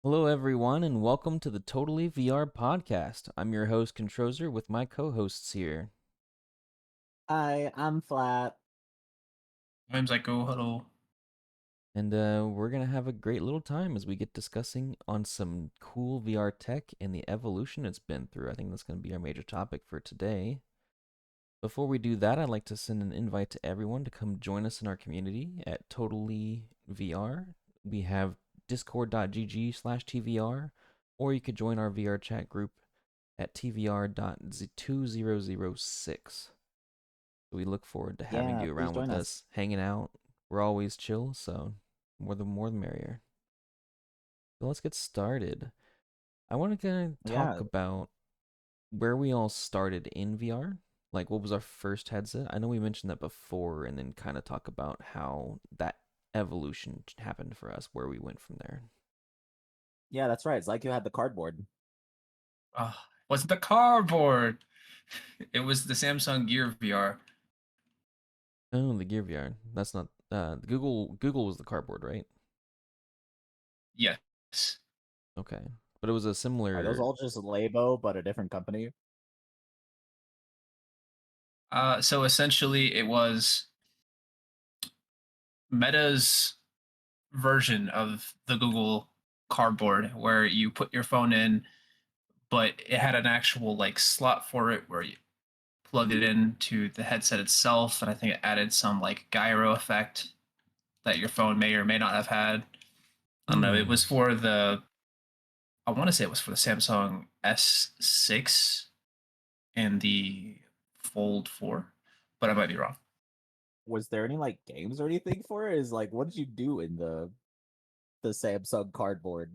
Hello, everyone, and welcome to the Totally VR podcast. I'm your host, Controser, with my co hosts here. Hi, I'm Flat. Times I go huddle. And we're going to have a great little time as we get discussing on some cool VR tech and the evolution it's been through. I think that's going to be our major topic for today. Before we do that, I'd like to send an invite to everyone to come join us in our community at Totally VR. We have discord.gg/TVR, or you could join our VRChat group at TVR.2006. We look forward to having Yeah, you please around with join us. us, hanging out. We're always chill, so more the merrier. So let's get started. I want to kind of talk Yeah, about where we all started in VR. Like, what was our first headset? I know we mentioned that before, and then kind of talk about how that evolution happened for us, where we went from there. yeah, that's right. It's like you had the cardboard. Uh, was the cardboard? It was the Samsung Gear VR. Oh, the Gear VR. That's not the Google. Google was the cardboard, right? Yes. Okay, but it was a Are those similar. all just Labo, but a different company? So essentially, it was Meta's version of the Google Cardboard, where you put your phone in, but it had an actual like slot for it where you plug it into the headset itself, and I think it added some like gyro effect that your phone may or may not have had. I don't know. It was for the I want to say it was for the Samsung S6 and the Fold 4, but I might be wrong. Was there any like games or anything for it? Is like, what did you do in the Samsung cardboard?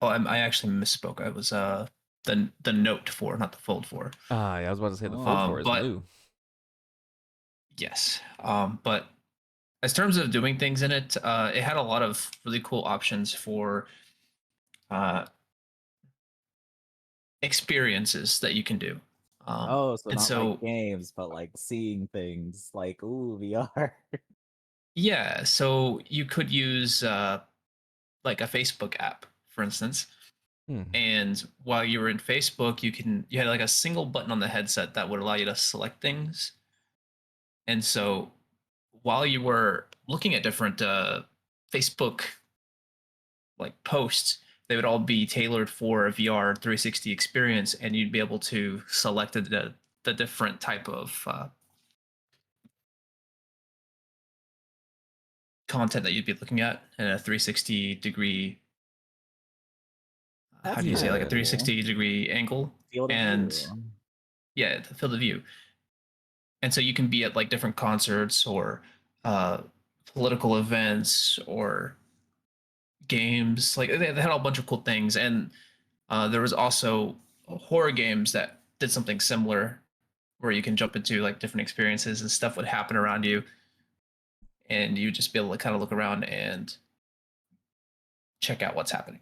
Oh, I actually misspoke. I was the Note 4, not the Fold 4. Ah, yeah, I was about to say the Fold Oh, 4 is But new. yes, but as terms of doing things in it, it had a lot of really cool options for uh, experiences that you can do. oh, so And not like so games, but like seeing things. Like, ooh, VR. yeah, so you could use like a Facebook app, for instance. Hmm. And while you were in Facebook, you had like a single button on the headset that would allow you to select things. And so while you were looking at different Facebook like posts, they would all be tailored for a VR 360 experience, and you'd be able to select the different type of content that you'd be looking at in a 360 degree. How That's do you say, kind of like a Yeah. 360-degree angle? field of And view. yeah, the field of view. And so you can be at like different concerts or uh, political events or games. Like they had a bunch of cool things, and there was also horror games that did something similar, where you can jump into like different experiences and stuff would happen around you, and you just be able to kind of look around and check out what's happening.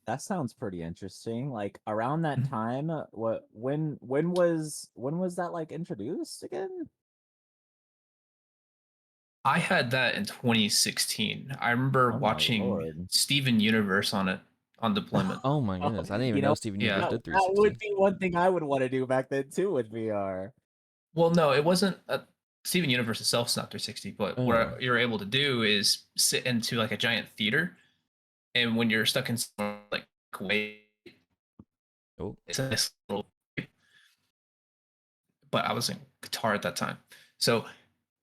That sounds pretty interesting. Like around that Mhm. time, when was that like introduced again? I had that in 2016. I remember Oh my watching lord. Steven Universe on it on deployment. Oh my goodness, I didn't even You know know, Steven Yeah. Universe that did that would 360. be one thing I would want to do back then too with VR. Well, no, it wasn't. Steven Universe itself is not 360, but Oh, what you're able to do is sit into like a giant theater, and when you're stuck in like wait, oh, it's a nice little. But I was in Qatar at that time, so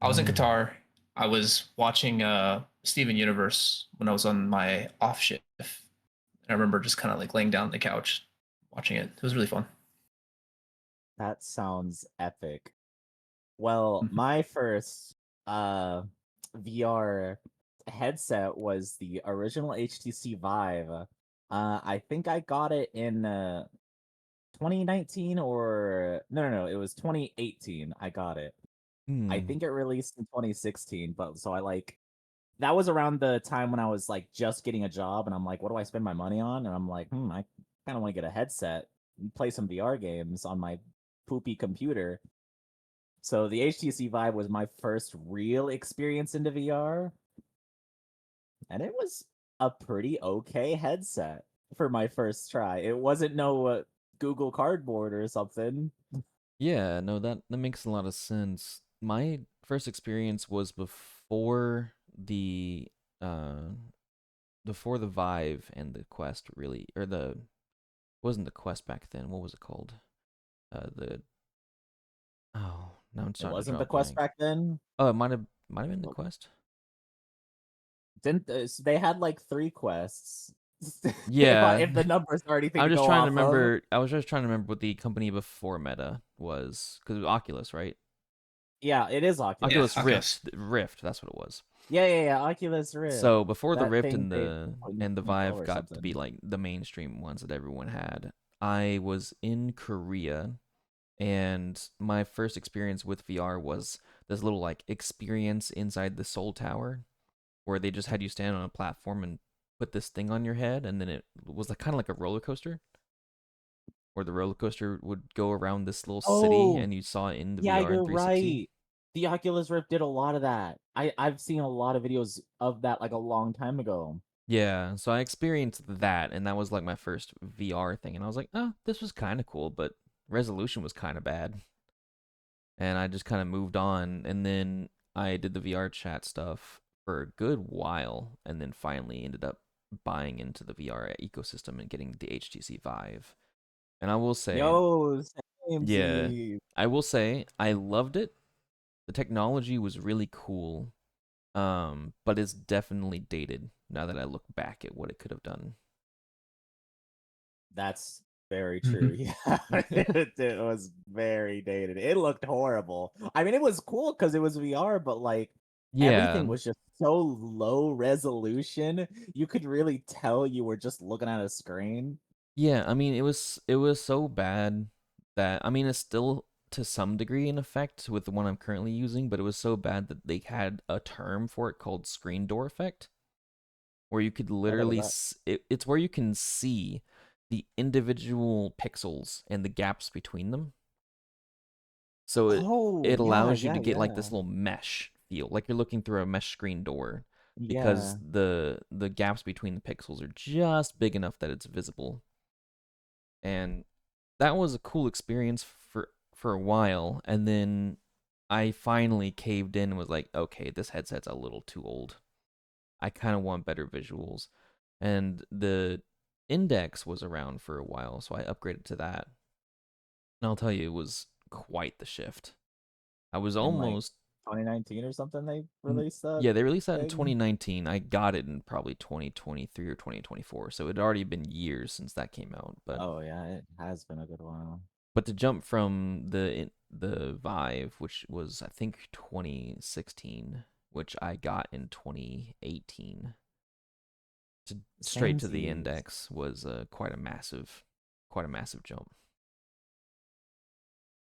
I was in Qatar. I was watching Steven Universe when I was on my off shift. And I remember just kind of like laying down on the couch watching it. It was really fun. That sounds epic. Well, Mhm. my first uh VR headset was the original HTC Vive. I think I got it in 2019 or no, it was 2018 I got it. I hmm. think it released in 2016, but so I like that was around the time when I was like just getting a job and I'm like, what do I spend my money on? And I'm like, I kind of want to get a headset and play some VR games on my poopy computer. So the HTC Vive was my first real experience into VR, and a pretty okay headset for my first try. It wasn't no Google Cardboard or something. Yeah, no, that makes a lot of sense. My first experience was uh before the Vive and the Quest really, or the it wasn't the Quest back then. What was it called? The oh, now I'm It starting to wasn't draw a the Quest blank. back then. Oh, it might have been the Quest. Didn't they had like 3 quests? Yeah, If the numbers are anything I'm to just go trying to off of. remember. I was just trying to remember what the company before Meta was, because it was Oculus, right? Yeah, it is Yeah, Oculus. Oculus Oculus. Rift. That's what it was. Yeah. Oculus Rift. So before the That Rift thing and they the put in and the 2012 Vive or got to be something. like the mainstream ones that everyone had, I was in Korea, and my first experience with VR was this little like experience inside the Seoul Tower, where they just had you stand on a platform and put this thing on your head, and then it was like kind of like a roller coaster, where the roller coaster would go around this little city, Oh, and you saw it in the yeah, VR in you're 360. right. The Oculus Rift did a lot of that. I've seen a lot of videos of that like a long time ago. Yeah, so I experienced that, and that was like my first VR thing, and I was like, oh, this was kind of cool, but resolution was kind of bad, and I just kind of moved on, and then I did the VRChat stuff for a good while, and then finally ended up buying into the VR ecosystem and getting the HTC Vive. And I will say, Yo, same yeah, Z. I will say I loved it. The technology was really cool, but it's definitely dated now that I look back at what it could have done. That's very true. Yeah, it was very dated. It looked horrible. I mean, it was cool because it was VR, but like Yeah, everything was just so low resolution. You could really tell you were just looking at a screen. yeah. I mean, it was so bad that, I mean, it's still to some degree in effect with the one I'm currently using, but it was so bad that they had a term for it called screen door effect, where you could What was literally that? it's where you can see the individual pixels and the gaps between them. So Oh, it yeah, allows you yeah, to get like this yeah. little mesh feel, like you're looking through a mesh screen door, because Yeah. the gaps between the pixels are just big enough that it's visible. And that was a cool experience for a while, and then I finally caved in and was like, okay, this headset's a little too old. I kind of want better visuals. And the Index was around for a while, so I upgraded to that. And I'll tell you, it was quite the shift. I was In like almost 2019 or something they released that yeah, they released that in thing. 2019. I got it in probably 2023 or 2024. So it had already been years since that came out. But Oh yeah, it has been a good while. to jump from the Vive, which was I think 2016, which I got in 2018, to straight Same to the Z's. Index was quite a massive jump.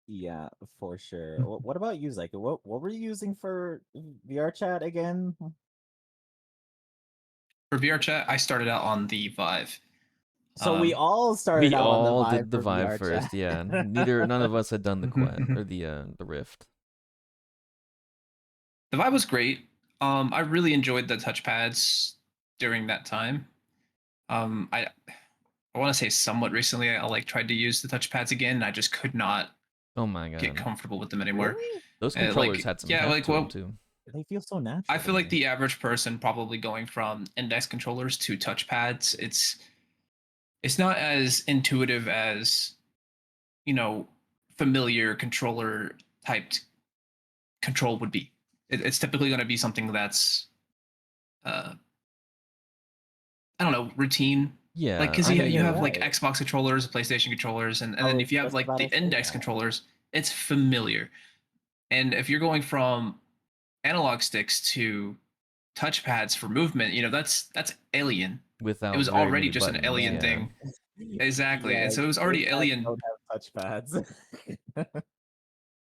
Yeah, for sure. What about you, Zyka? What were you using for VRChat again? For VRChat, I started out on the Vive. So we Um, all started We out on the all Vive did the for Vive VRChat. first, yeah. None of us had done the Quest or the Rift. the Vive was great. I really enjoyed the touchpads during that time. I want to say somewhat recently, I like tried to use the touchpads again, and I just could not Oh my get god. comfortable with them anymore. Really? Those controllers Like, had some yeah, heft like to them well, too. They feel so I natural to feel like me. the average person probably going from index controllers to touchpads, it's not as intuitive as you know familiar controller typed control would be. It's typically going to be something that's uh, I don't know, routine. Like, Yeah, because I you mean you You're have like right. Xbox controllers, PlayStation controllers, and I then was if you have just like about the to say index that. controllers, it's familiar. And if you're going from analog sticks to touchpads for movement, that's alien. It without was very already many just an buttons, alien yeah. Yeah. thing. Exactly. Yeah, And so it was already gamepads alien. don't have touchpads.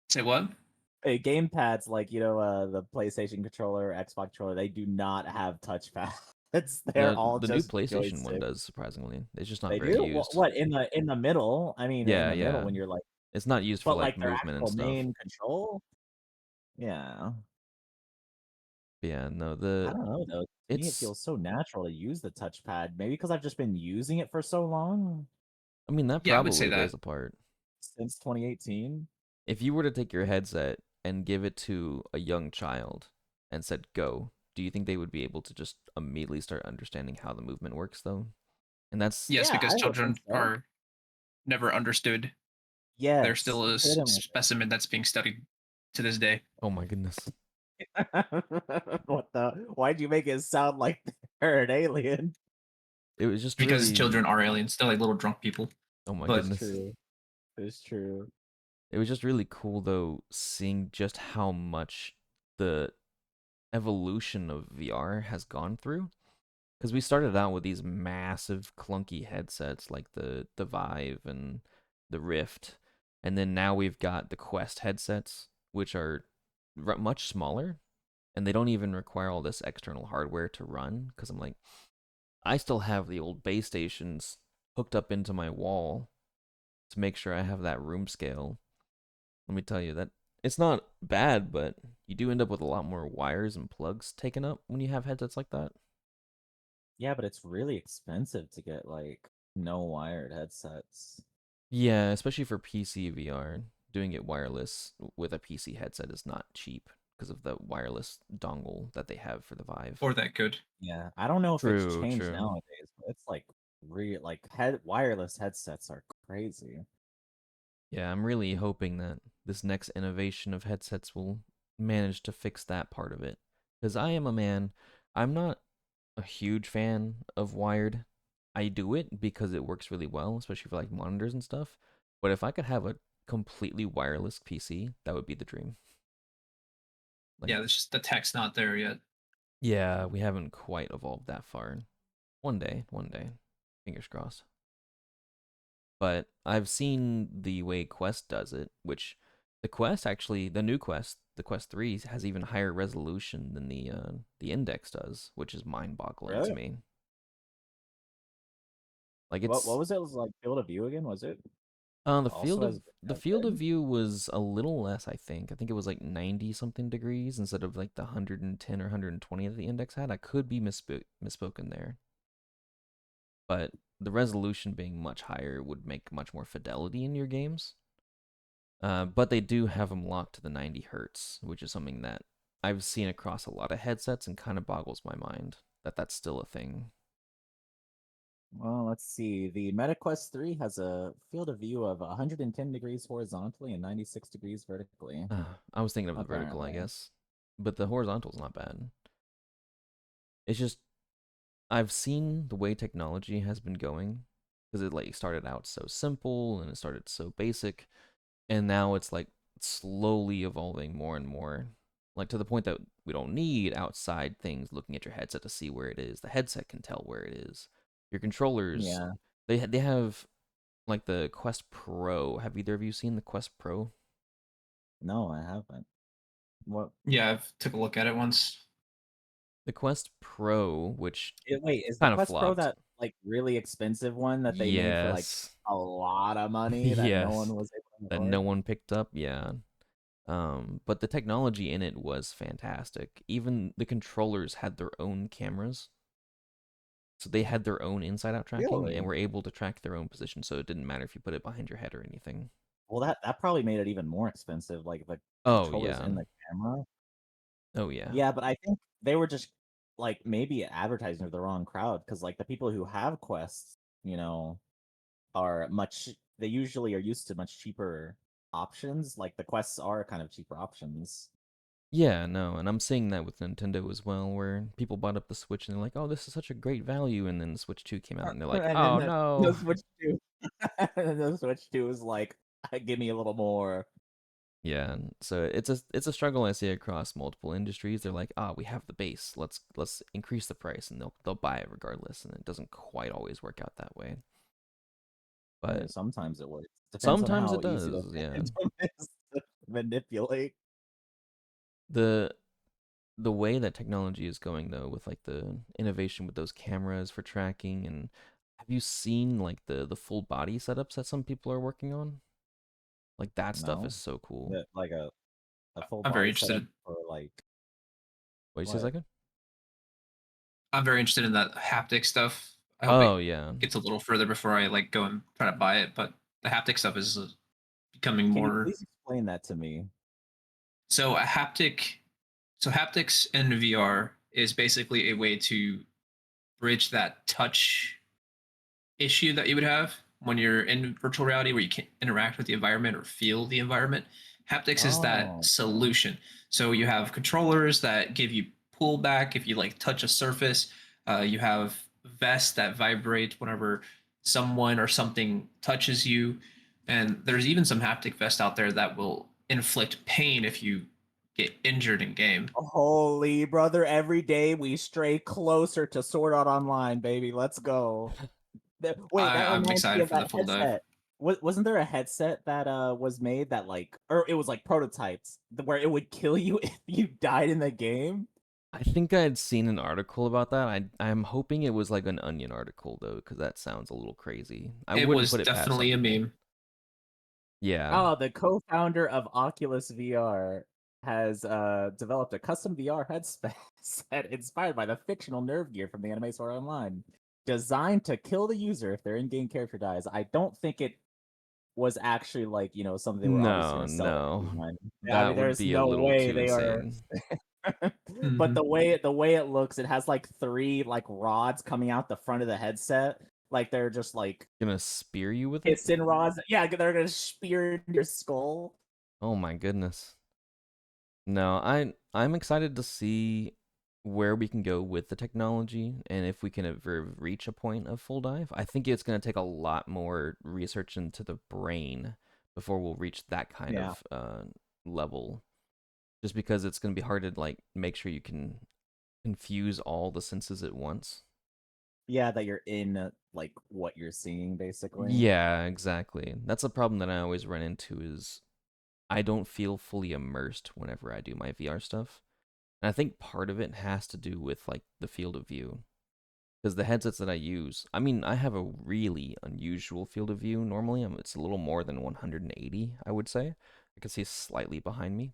Say what? Hey, gamepads like the PlayStation controller, Xbox controller, they do not have touchpads. They're all The new just PlayStation one joysticks. does, surprisingly. It's just not They very do? used. What in the middle? I mean, in Yeah, the middle yeah. when you're like, It's not used for but like like their movement and actual stuff. main control? Yeah. But yeah, no, I don't know though. me, it It's feels so natural to use the touchpad. Maybe because I've just been using it for so long I mean that Yeah, I would say probably that. plays a part. since 2018. If you were to take your headset and give it to a young child and said go, do you think they would be able to just immediately start understanding how the movement works though? And that's Yes, Yeah, because I would think children so. are never understood. They're Yes, still a legitimately. specimen that's being studied to this day oh my goodness. What the? Why'd you make it sound like they're an alien? It was just because really children are aliens. They're like little drunk people. oh my But It's goodness. true. It's true. It was just really cool though seeing just how much the evolution of VR has gone through. Because we started out with these massive clunky headsets like the Vive and the Rift, and then now we've got the Quest headsets, which are much smaller, and they don't even require all this external hardware to run. Because I'm like, I still have the old base stations hooked up into my wall to make sure I have that room scale. Let me tell you that it's not bad, but you do end up with a lot more wires and plugs taken up when you have headsets like that. Yeah, but it's really expensive to get like no wired headsets. Yeah, especially for PC VR, doing it wireless with a PC headset is not cheap because of the wireless dongle that they have for the Vive. or that good. Yeah, I don't know if it's True, changed true. nowadays, but it's like head wireless headsets are crazy. Yeah, I'm really hoping that this next innovation of headsets will manage to fix that part of it. Because I am a man, I'm not a huge fan of wired. I do it because it works really well, especially for like monitors and stuff. But if I could have a completely wireless PC, that would be the dream. Like, Yeah, it's just the tech's not there yet. yeah, we haven't quite evolved that far. One day, fingers crossed. But I've seen the way Quest does it, which the Quest actually, the new Quest, the Quest 3 has even higher resolution than the Index does, which is mind-boggling to Really? me. Like What it's was it? It was like field of view again? Was it the also as field of good? view was a little less, I think. I think it was like 90 something degrees instead of like the 110 or 120 that the Index had. I could be misspoken there. But the resolution being much higher would make much more fidelity in your games. But they do have them locked to the 90 hertz, which is something that I've seen across a lot of headsets and kind of boggles my mind that that's still a thing. Well, let's see. The MetaQuest 3 has a field of view of 110 degrees horizontally and 96 degrees vertically, I was thinking of the vertical, I apparently. guess, but the horizontal's not bad. It's just I've seen the way technology has been going because it like started out so simple and it started so basic, and now it's like slowly evolving more and more, like to the point that we don't need outside things looking at your headset to see where it is. The headset can tell where it is. Your controllers, Yeah. they have like the Quest Pro. Have either of you seen the Quest Pro? No, I haven't. What? Yeah, I've took a look at it once. The Quest Pro, which Wait, is the kind of Quest Pro flopped. that like really expensive one that they made for like Yes. a lot of money that no one Yes. was able to That no afford? one picked up. Yeah. But the technology in it was fantastic. Even the controllers had their own cameras. So they had their own inside out tracking and Really? were able to track their own position. So it didn't matter if you put it behind your head or anything. Well, that probably made it even more expensive, like the Oh, controllers yeah. in the camera. Oh, yeah. Yeah, but I think they were just like maybe advertising to the wrong crowd because like the people who have Quests, you know, are much they usually are used to much cheaper options. Like the Quests are kind of cheaper options. Yeah, no. And I'm seeing that with Nintendo as well, where people bought up the Switch and they're like, oh, this is such a great value. And then the Switch 2 came out and they're like, And then oh, the no. Switch 2 the Switch 2 is like give me a little more. Yeah, and so it's a struggle I see across multiple industries. They're like, ah, we have the base. Let's increase the price, and they'll buy it regardless. And it doesn't quite always work out that way. But Sometimes it works. Depends on sometimes it how easy the does. Yeah, Phantom is to manipulate. the the way that technology is going though, with like the innovation with those cameras for tracking, and have you seen like the full body setups that some people are working on? Like that stuff is No, so cool. that like a full I'm very body setup interested. for like What you say, what? second? I'm very interested in that haptic stuff. I hope it Oh yeah. gets a little further before I like go and try to buy it. But the haptic stuff is becoming Can you more. please explain that to me? So a haptic, so haptics in VR is basically a way to bridge that touch issue that you would have when you're in virtual reality where you can't interact with the environment or feel the environment. Haptics is that Oh, solution. So you have controllers that give you pullback if you like touch a surface. You have vests that vibrate whenever someone or something touches you. And there's even some haptic vests out there that will inflict pain if you get injured in game. holy brother! Every day we stray closer to Sword Art Online, baby. Let's go. Wait, that I'm reminds me excited of for the that full dive. headset. Wasn't there a headset that was made that like, or it was like prototypes where it would kill you if you died in the game? I think I had seen an article about that. I'm hoping it was like an Onion article though, because that sounds a little crazy. I It wouldn't was put it past some definitely a people. meme. Yeah. Oh, the co-founder of Oculus VR has developed a custom VR headset inspired by the fictional nerve gear from the anime Sword Art Online, designed to kill the user if their in-game character dies. I don't think it was actually like, something they were obviously No, going to sell at no. day one. I mean, That would there's be a no little way too they are. insane. But Mhm. the way it looks, it has like three like rods coming out the front of the headset, like they're just like Gonna spear you with it? piston rods. Yeah, they're gonna spear into your skull. Oh my goodness. No, I'm excited to see where we can go with the technology and if we can ever reach a point of full dive. I think it's going to take a lot more research into the brain before we'll reach that kind Yeah, of level. Just because it's going to be hard to like make sure you can confuse all the senses at once. yeah, that you're in like what you're seeing basically. Yeah, exactly. That's a problem that I always run into is I don't feel fully immersed whenever I do my VR stuff. And I think part of it has to do with like the field of view. Because the headsets that I use, I mean, I have a really unusual field of view normally. It's a little more than 180, I would say. I can see slightly behind me.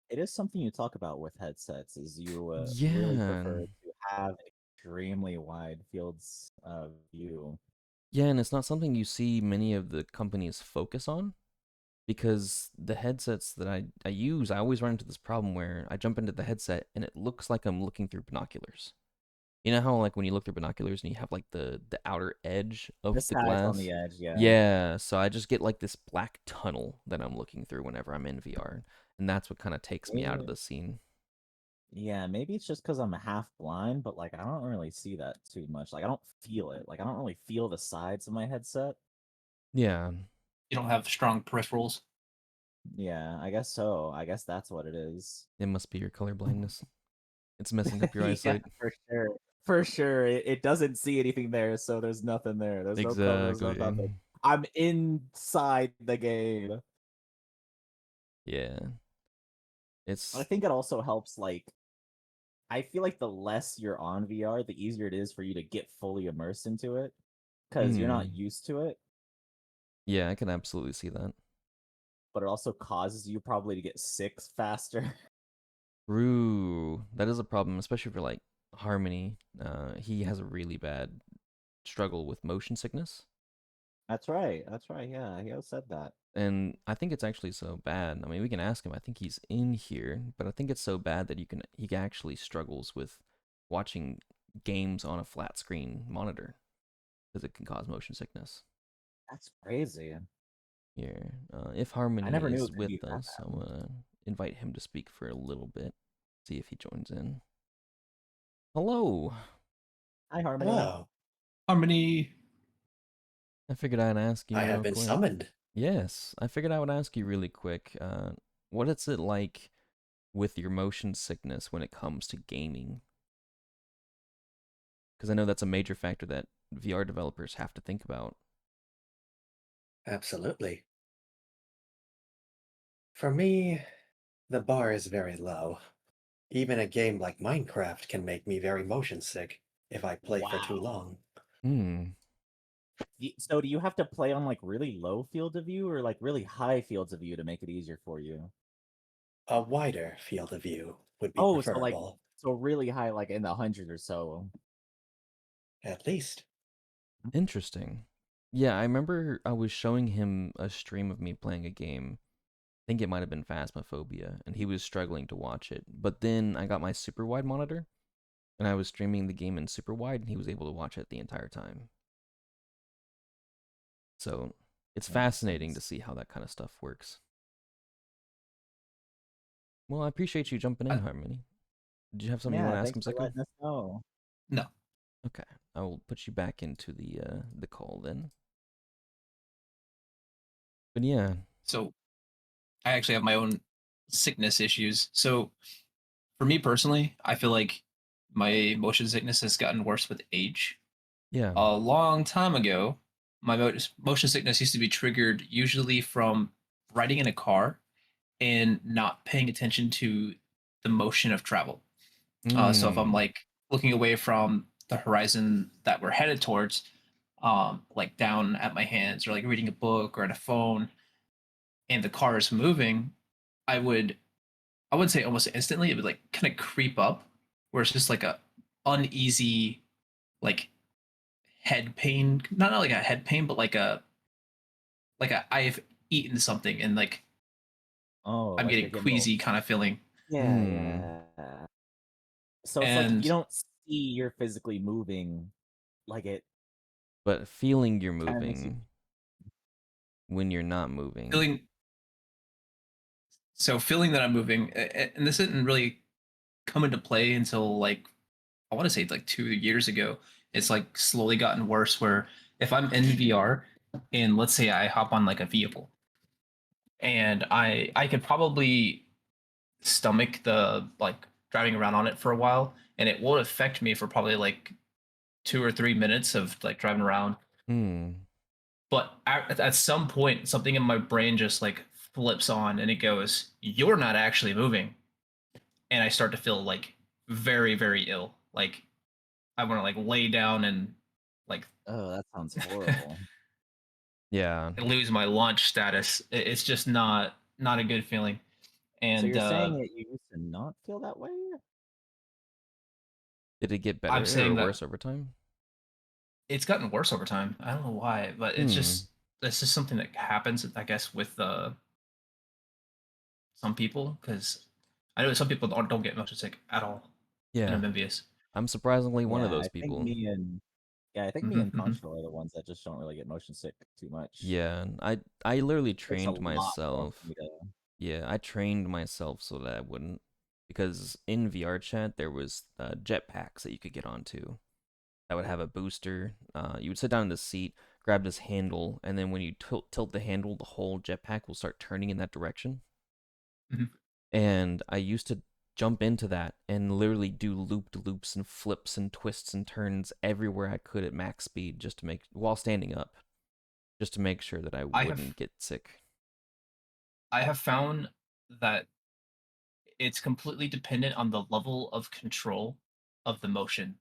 It is something you talk about with headsets, is you really Yeah. prefer to have extremely wide fields of view. Yeah, and it's not something you see many of the companies focus on because the headsets that I use, I always run into this problem where I jump into the headset and it looks like I'm looking through binoculars. You know how like when you look through binoculars and you have like the outer edge The of the sides on glass? the edge, yeah. Yeah, so I just get like this black tunnel that I'm looking through whenever I'm in VR, and that's what kind of takes me out of Maybe, the scene. yeah, maybe it's just because I'm half blind, but like I don't really see that too much. Like I don't feel it. Like I don't really feel the sides of my headset. Yeah, You don't have strong peripherals. Yeah, I guess so. I guess that's what it is. it must be your color blindness. It's messing up your Yeah, eyesight. for sure. For sure. It doesn't see anything there, so there's nothing there. There's no color, there's no Exactly. nothing. I'm inside the game. Yeah. I It's think it also helps, like, I feel like the less you're on VR, the easier it is for you to get fully immersed into it because you're not mm, used to it, yeah, I can absolutely see that. but it also causes you probably to get sick faster. True. That is a problem, especially for like Harmony. He has a really bad struggle with motion sickness. That's right. That's right. Yeah, he has said that. And I think it's actually so bad. I mean, we can ask him. I think he's in here, but I think it's so bad that he actually struggles with watching games on a flat screen monitor because it can cause motion sickness. That's crazy. Here, if I Harmony never knew is it could be with that us, I'm bad. gonna invite him to speak for a little bit. See if he joins in. Hello. Hi, Harmony. Hello. Harmony. I figured I'd ask you I have real been quick. summoned. Yes, I figured I would ask you really quick. What is it like with your motion sickness when it comes to gaming? Because I know that's a major factor that VR developers have to think about. Absolutely. For me, the bar is very low. Even a game like Minecraft can make me very motion sick if I play for too Wow. long. Hmm. So do you have to play on like really low field of view or like really high fields of view to make it easier for you? A wider field of view would be Oh, so like preferable. so really high, like in the hundreds or so. At least. Interesting. Yeah, I remember I was showing him a stream of me playing a game. I think it might have been Phasmophobia, and he was struggling to watch it. But then I got my super wide monitor, and I was streaming the game in super wide, and he was able to watch it the entire time. So it's That makes fascinating to sense. see how that kind of stuff works. Well, I appreciate you jumping in, I- Harmony. Did you have something you want Yeah, to ask thanks him, for Zycu? letting us know. No. Okay, I will put you back into the call then. But yeah, So I actually have my own sickness issues. So for me personally, I feel like my motion sickness has gotten worse with age. yeah. A long time ago, my motion sickness used to be triggered usually from riding in a car and not paying attention to the motion of travel. So if I'm Mm. like looking away from the horizon that we're headed towards, like down at my hands or like reading a book or at a phone, and the car is moving, I would say almost instantly it would like kind of creep up, where it's just like a uneasy like head pain, not like a head pain, but like a I've eaten something and like Oh, I'm like getting you're getting a little. queasy kind of feeling. Yeah, Mm. yeah. So it's like you And don't see you're physically moving, like it But feeling you're kind of makes you. moving when you're not moving. feeling feeling that I'm moving, and this didn't really come into play until like I want to say it's like 2 years ago. It's like slowly gotten worse. Where if I'm in VR and let's say I hop on like a vehicle, and I could probably stomach the like driving around on it for a while, and it won't affect me for probably like 2 or 3 minutes of like driving around. Hmm. But at some point, something in my brain just like flips on, and it goes, "You're not actually moving," and I start to feel like very very ill. Like I want to like lay down and like Oh, that sounds horrible. Yeah. lose my launch status. It's just not a good feeling. So And you're saying that you used to not feel that way? Did it get I'm better or saying that worse over time? it's gotten worse over time. I don't know why, but Hmm. it's just something that happens, I guess, with some people because I know some people don't get motion sick at all, and Yeah. I'm envious. I'm surprisingly one of Yeah, those I think people. me and yeah, I think me Hmm and hmm Controller are the ones that just don't really get motion sick too much. Yeah, I literally It takes a trained lot more for myself. me to. Yeah, I trained myself so that I wouldn't, because in VRChat there was jetpacks that you could get onto that would have a booster. You would sit down in the seat, grab this handle, and then when you tilt the handle, the whole jetpack will start turning in that direction. hmm And I used to jump into that and literally do loop loops and flips and twists and turns everywhere I could at max speed just to make while standing up, just to make sure that I I have wouldn't get sick. I have found that it's completely dependent on the level of control of the motion.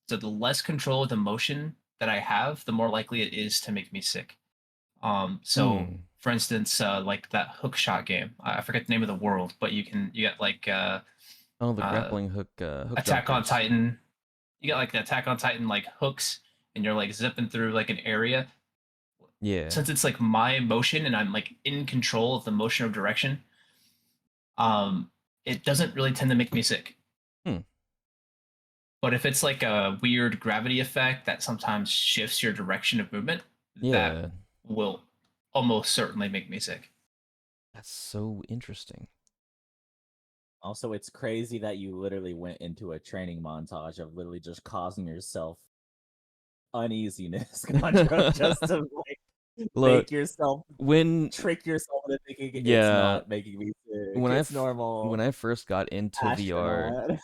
So the less control of the motion that I have, the more likely it is to make me sick. So Hmm. for instance, like that hook shot game, I forget the name of the world, but you get like Oh, the uh, grappling hook Attack on jumpers. Titan. You got like the Attack on Titan like hooks, and you're like zipping through like an area. Yeah. Since it's like my motion and I'm like in control of the motion of direction, um, it doesn't really tend to make me sick. Hmm. But if it's like a weird gravity effect that sometimes shifts your direction of movement, that Yeah. will almost certainly make me sick. That's so interesting. Also, it's crazy that you literally went into a training montage of literally just causing yourself uneasiness, Contra, just to like Look, make yourself when trick yourself into thinking it's yeah, not making me sick. when It's normal. when I first got into VR, Astronaut.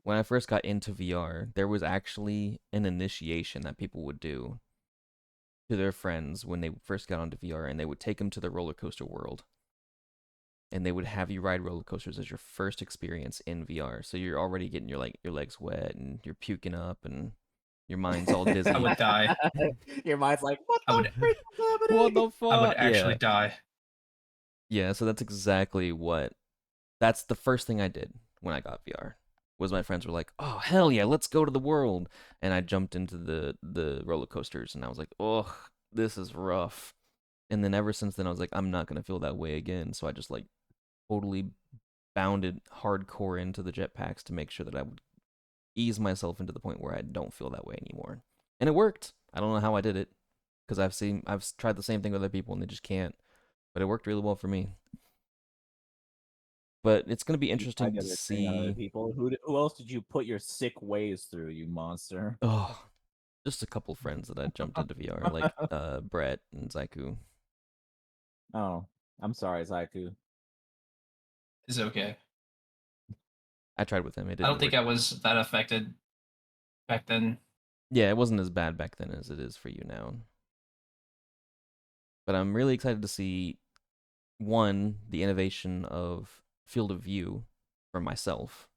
when I first got into VR, there was actually an initiation that people would do to their friends when they first got onto VR, and they would take them to the roller coaster world, and they would have you ride roller coasters as your first experience in VR. So you're already getting your legs wet and you're puking up and your mind's all I dizzy. would die. Your mind's like, what I the would freak is What happening? the I would fuck? actually Yeah. die. Yeah, so that's exactly what that's the first thing I did when I got VR. was my friends were like, "Oh hell yeah, let's go to the world," and I jumped into the roller coasters, and I was like, "Oh, this is rough." And then ever since then, I was like, I'm not gonna feel that way again. So I just like totally bounded hardcore into the jetpacks to make sure that I would ease myself into the point where I don't feel that way anymore. And it worked. I don't know how I did it because I've tried the same thing with other people and they just can't. But it worked really well for me. But it's gonna be You tried interesting the to other thing on other see. people. Who else did you put your sick ways through, you monster? Oh, just a couple friends that I jumped into VR, like Brett and Zycu. Oh, I'm sorry, Zyku. Is okay. I tried with him. It I didn't don't think work. I was that affected back then. Yeah, it wasn't as bad back then as it is for you now. But I'm really excited to see one, the innovation of field of view for myself.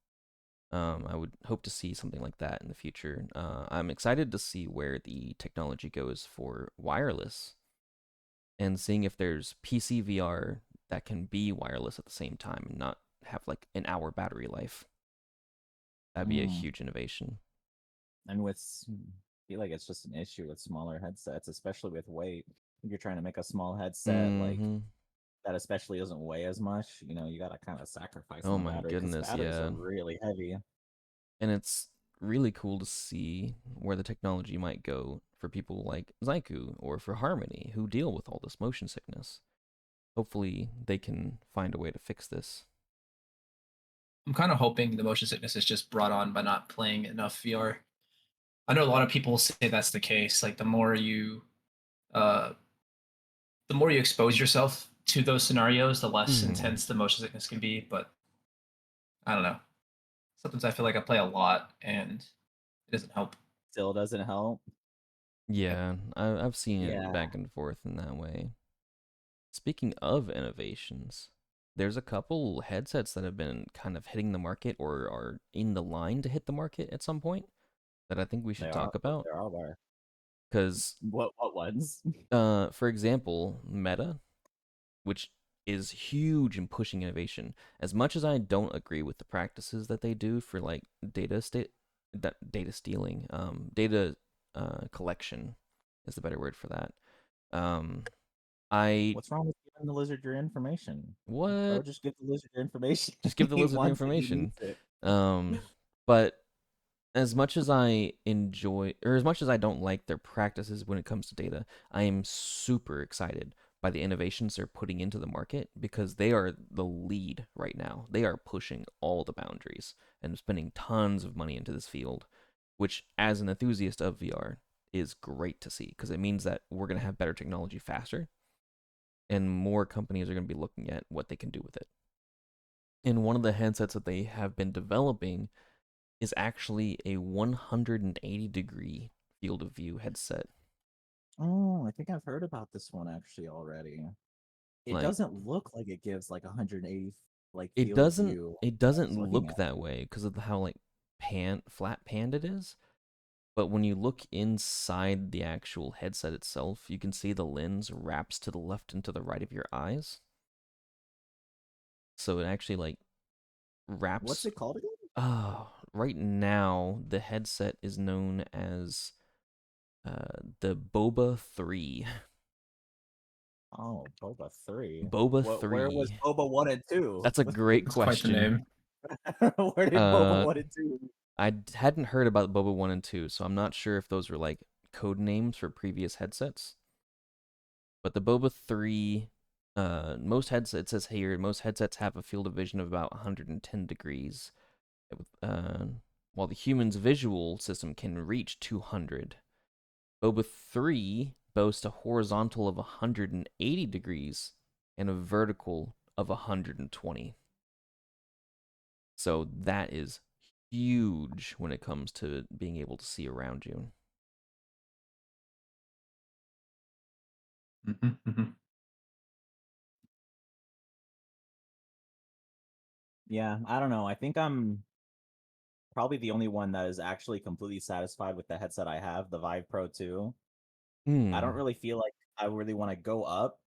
I would hope to see something like that in the future. I'm excited to see where the technology goes for wireless and seeing if there's PC VR that can be wireless at the same time and not have like an hour battery life. That'd be a Mm. huge innovation. And I feel like it's just an issue with smaller headsets, especially with weight. If you're trying to make a small headset like Mm-hmm. that, especially doesn't weigh as much, you got to kind of sacrifice Oh on the my battery because goodness, batteries are yeah. really heavy. And it's really cool to see where the technology might go for people like Zyku or for Harmony who deal with all this motion sickness. Hopefully, they can find a way to fix this. I'm kind of hoping the motion sickness is just brought on by not playing enough VR. I know a lot of people say that's the case. Like uh, the more you expose yourself to those scenarios, the less Mm-hmm. intense the motion sickness can be. But I don't know. Sometimes I feel like I play a lot and it doesn't help. Still doesn't help. Yeah, I've seen it Yeah. back and forth in that way. Speaking of innovations, there's a couple headsets that have been kind of hitting the market or are in the line to hit the market at some point that I think we should They are. talk about. There are. Because, What ones? for example, Meta, which is huge in pushing innovation. As much as I don't agree with the practices that they do for like data stealing, data collection is the better word for that. Um, I What's wrong with giving the lizard your information? Bro, what just give the lizard your information. just give the He lizard the wants it. He information. needs it. But as much as I enjoy, or as much as I don't like their practices when it comes to data, I am super excited by the innovations they're putting into the market because they are the lead right now. They are pushing all the boundaries and spending tons of money into this field, which, as an enthusiast of VR, is great to see because it means that we're going to have better technology faster and more companies are going to be looking at what they can do with it. And one of the headsets that they have been developing is actually a 180-degree field of view headset. Oh, I think I've heard about this one actually already. It Like doesn't look like it gives like 180 like it field of doesn't view. it I doesn't was looking look at that way because of how like flat panned it is. But when you look inside the actual headset itself, you can see the lens wraps to the left and to the right of your eyes. So it actually like what's wraps. it called again? Right now the headset is known as the Boba 3. Oh, Boba 3. Boba Where was 3. Boba 1 and 2? That's a great It's quite the question. name. Where did Boba Uh, 1 and 2? hadn't heard about Boba 1 and 2, so I'm not sure if those were like code names for previous headsets. But the Boba 3, it says here, most headsets have a field of vision of about 110 degrees, uh, while the human's visual system can reach 200. Boba 3 boasts a horizontal of 180 degrees and a vertical of 120. So that is huge when it comes to being able to see around you. Yeah, I don't know. I think I'm probably the only one that is actually completely satisfied with the headset I have, the Vive Pro 2. I don't Hmm. really feel like I really want to go up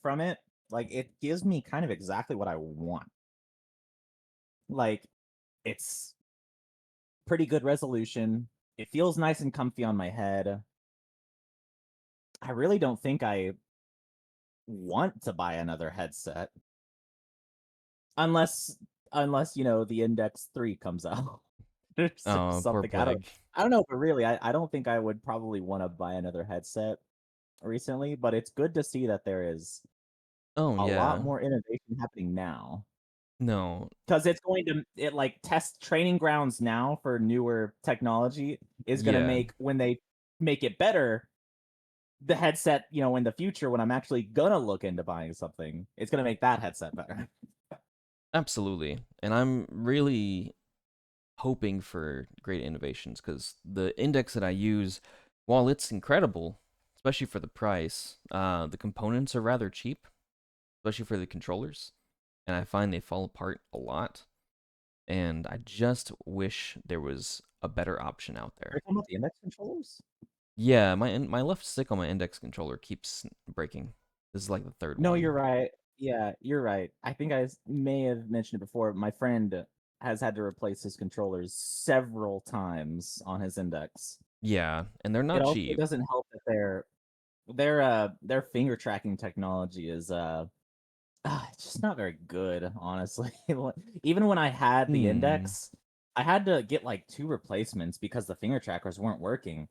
from it. Like it gives me kind of exactly what I want. Like It's pretty good resolution. It feels nice and comfy on my head. I really don't think I want to buy another headset unless the Index 3 comes out. Or Oh, poor something. Plague. I don't know, but really, I don't think I would probably want to buy another headset recently, but it's good to see that there is Oh, a lot yeah. more innovation happening now. No. Because it's going to test training grounds now for newer technology is going to Yeah. make, when they make it better, the headset, in the future when I'm actually gonna look into buying something, it's gonna make that headset better. Absolutely. And I'm really hoping for great innovations because the index that I use, while it's incredible, especially for the price, the components are rather cheap, especially for the controllers. And I find they fall apart a lot. And I just wish there was a better option out Are there. you talking about the Index controllers? Yeah, my left stick on my index controller keeps breaking. This is like the third No, you're one. right. Yeah, you're right. I think may have mentioned it before. My friend has had to replace his controllers several times on his Index. Yeah, and they're It not also cheap. doesn't help that their finger tracking technology is it's just not very good, honestly. Even when I had the Hmm. Index, I had to get like 2 replacements because the finger trackers weren't working.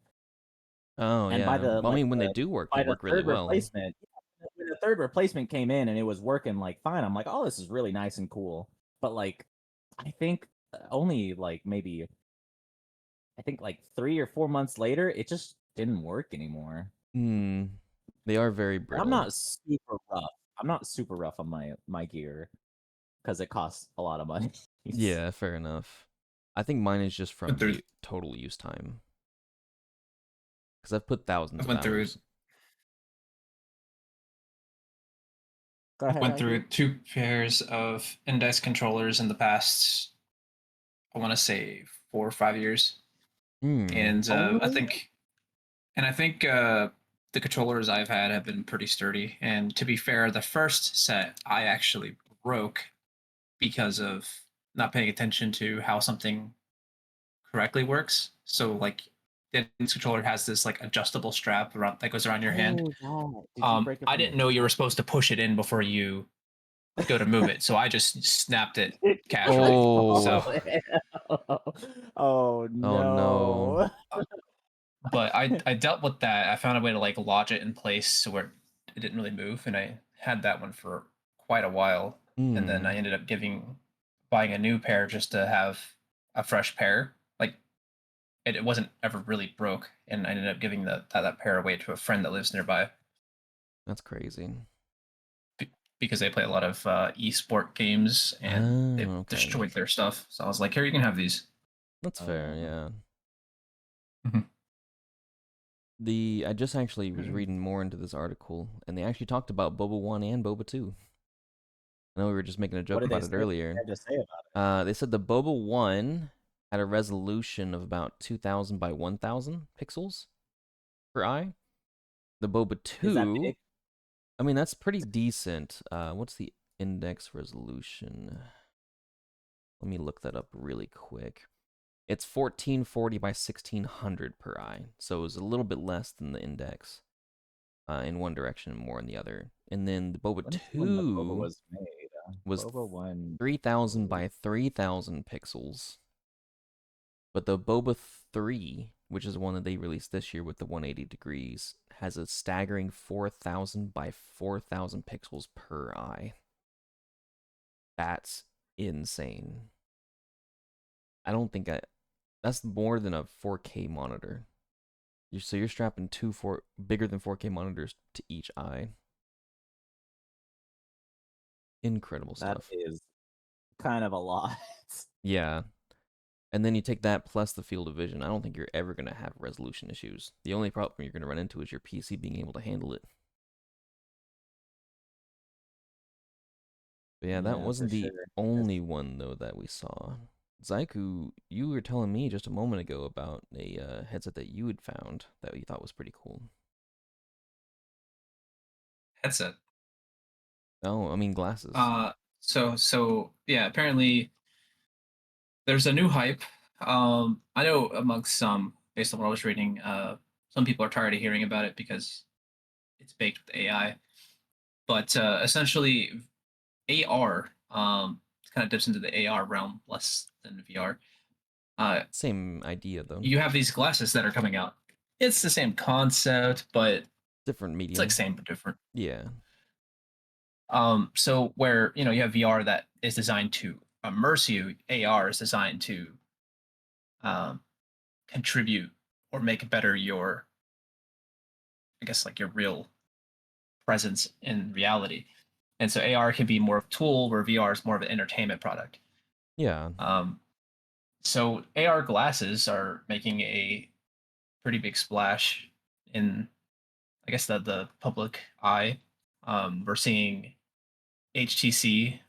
Oh And by yeah. the Well, I mean, when they do work, they by the work really third well. replacement, yeah, when the third replacement came in and it was working like fine, I'm like, "Oh, this is really nice and cool." But like, I think only maybe I think 3 or 4 months later, it just didn't work anymore. Hmm. They are very And I'm brittle. not super rough. I'm not super rough on my gear because it costs a lot of money. Yeah, fair enough. I think mine is just Went from through the total use time because I've put thousands I of went through hours. Go I ahead, went Zycu. through 2 pairs of index controllers in the past, I want to say 4 or 5 years. Hmm. And Only? I think the controllers I've had have been pretty sturdy. And to be fair, the first set I actually broke because of not paying attention to how something correctly works. So like the controller has this like adjustable strap around that goes around your hand. Oh, that. Did you break it I from the didn't know you were top? supposed to push it in before you go to move it, so I just snapped it casually. Oh. So, Oh, hell. Oh, Oh no. no. but I dealt with that. I found a way to like lodge it in place so where it didn't really move, and I had that one for quite a while. And then I Hmm. ended up buying a new pair just to have a fresh pair. Like it wasn't ever really broke, and I ended up giving that pair away to a friend that lives nearby That's crazy. because they play a lot of esport games and they Oh, okay. destroyed their stuff. So I was like, here, you can have these. That's fair. Oh. Yeah. Mhm. I just actually was reading more into this article, and they actually talked about Boba 1 and Boba 2. I know we were just making a What joke did they about it say? What earlier. did they have to say about it? They said the Boba 1 had a resolution of about 2000 by 1000 pixels per eye. The Boba Is that 2, big? I mean, that's pretty decent. What's the index resolution? Let me look that up really quick. It's 1440 by 1600 per eye, so it was a little bit less than the index in one direction and more in the other. And then the Boba Let me see when the Boba 2 was made. was Boba 1. 3000 by 3000 pixels. But the Boba 3, which is the one that they released this year with the 180 degrees, has a staggering 4000 by 4000 pixels per eye. That's insane. I don't think that's more than a 4K monitor. So you're strapping bigger than 4K monitors to each eye. Incredible That stuff. is kind of a lot. Yeah. And then you take that plus the field of vision. I don't think you're ever going to have resolution issues. The only problem you're going to run into is your PC being able to handle it. But yeah, that Yeah, for wasn't sure. the only one, though, that we saw. Zyku, you were telling me just a moment ago about a headset that you had found that you thought was pretty cool. Headset. Oh, I mean glasses. So yeah, apparently There's a new hype. I know amongst some, based on what I was reading, some people are tired of hearing about it because it's baked with AI. But essentially, AR kind of dips into the AR realm less than VR. Same idea though. You have these glasses that are coming out. It's the same concept, but Different it's like medium. same but different. Yeah. So where you have VR that is designed to immerse you, AR is designed to um, contribute or make better your, I guess, like your real presence in reality. And so AR can be more of a tool where VR is more of an entertainment product. Yeah. So AR glasses are making a pretty big splash in, I guess, the public eye. We're seeing HTC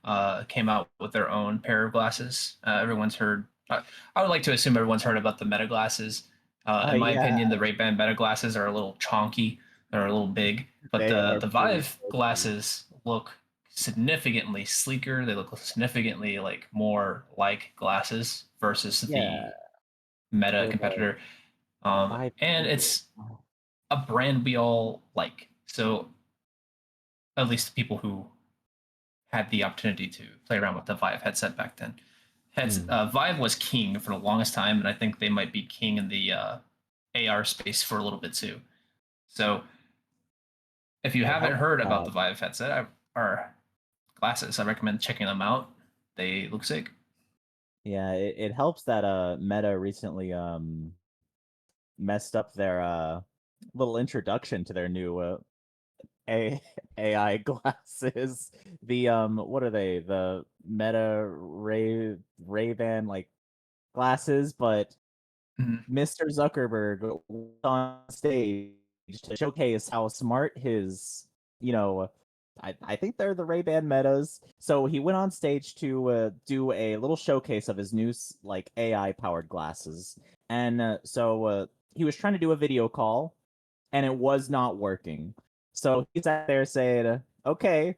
came out with their own pair of glasses. Everyone's heard. I would like to assume everyone's heard about the Meta glasses. In my Yeah, opinion, the Ray-Ban Meta glasses are a little chonky. They're a little big, but they are the pretty Vive bulky. glasses look significantly sleeker. They look significantly like more like glasses versus Yeah, the Meta the competitor. Vive And Pro. it's a brand we all like. So at least the people who had the opportunity to play around with the Vive headset back then. Vive was king for the longest time, and I think they might be king in the AR space for a little bit too. So if you It haven't helps. heard about the Vive headset or glasses, I recommend checking them out. They look sick. Yeah, it helps that Meta recently messed up their little introduction to their new A AI glasses. The what are they? The Meta Ray-Ban like glasses, but Mhm. Mr. Zuckerberg went on stage to showcase how smart his, you know, I think they're the Ray-Ban Metas. So he went on stage to do a little showcase of his new like AI powered glasses, and he was trying to do a video call, and it was not working. So he sat there saying, "Okay,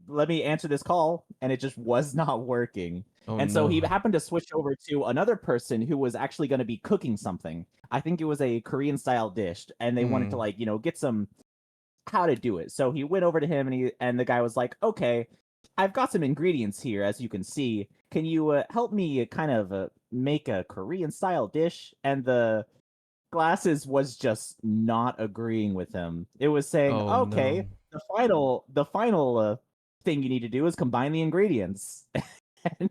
let me answer this call," and it just was not working. Oh And so he no. happened to switch over to another person who was actually going to be cooking something. I think it was a Korean style dish, and they wanted to Mm. get some how to do it. So he went over to him, and the guy was like, "Okay, I've got some ingredients here, as you can see. Can you help me kind of make a Korean style dish?" And the glasses was just not agreeing with him. It was saying, Oh "Okay, no. the final thing you need to do is combine the ingredients." And